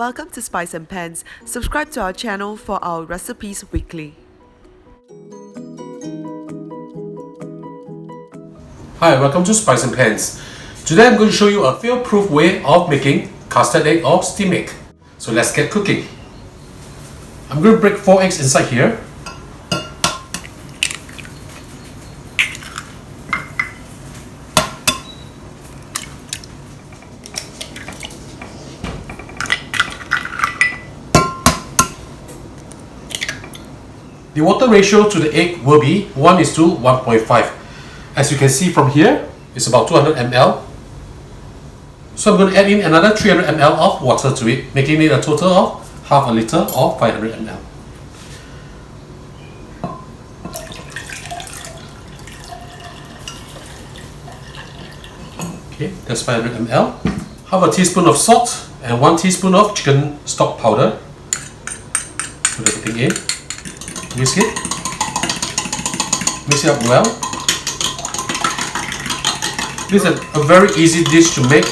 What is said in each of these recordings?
Welcome to Spice and Pans. Subscribe to our channel for our recipes weekly. Hi, welcome to Spice and Pans. Today I'm going to show you a fail-proof way of making custard egg or steam egg. So let's get cooking. I'm going to break 4 eggs inside here. The water ratio to the egg will be 1:1.5. As you can see from here, it's about 200 ml. So I'm going to add in another 300 ml of water to it, making it a total of half a liter or 500 ml. Okay, that's 500 ml. Half a teaspoon of salt and 1 teaspoon of chicken stock powder. Put everything in. Mix it up well. This is a very easy dish to make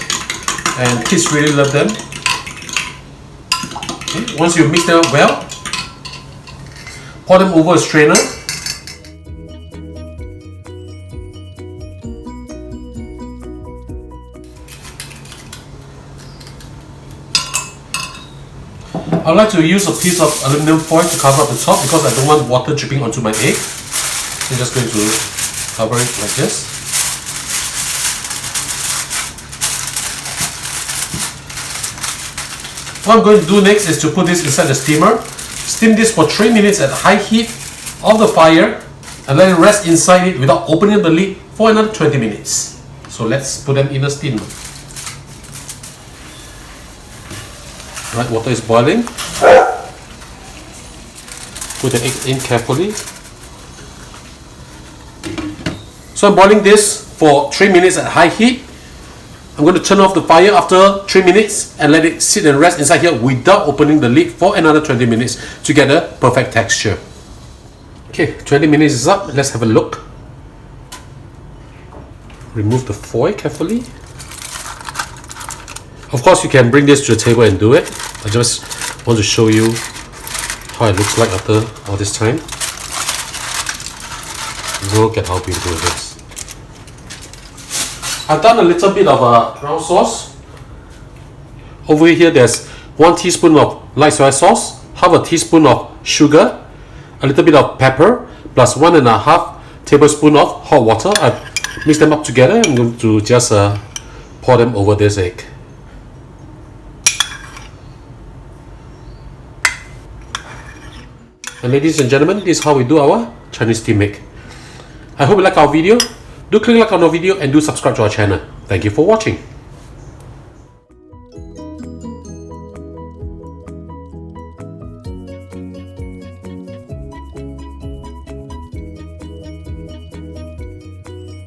and kids really love them. Okay. Once you mix them up well, pour them over a strainer. I like to use a piece of aluminium foil to cover up the top because I don't want water dripping onto my egg. I'm just going to cover it like this. What I'm going to do next is to put this inside the steamer. Steam this for 3 minutes at high heat of the fire and let it rest inside it without opening the lid for another 20 minutes. So let's put them in the steamer. Right, water is boiling. Put the egg in carefully. So I'm boiling this for 3 minutes at high heat. I'm going to turn off the fire after 3 minutes and let it sit and rest inside here without opening the lid for another 20 minutes to get a perfect texture. Okay, 20 minutes is up. Let's have a look. Remove the foil carefully. Of course, you can bring this to the table and do it. I just want to show you how it looks like after all this time. Look at how beautiful it is. I've done a little bit of brown sauce. Over here, there's 1 teaspoon of light soy sauce, half a teaspoon of sugar, a little bit of pepper, plus 1.5 tablespoons of hot water. I've mixed them up together. I'm going to just pour them over this egg. And ladies and gentlemen, this is how we do our Chinese steam egg. I hope you like our video. Do click like on our video and do subscribe to our channel. Thank you for watching.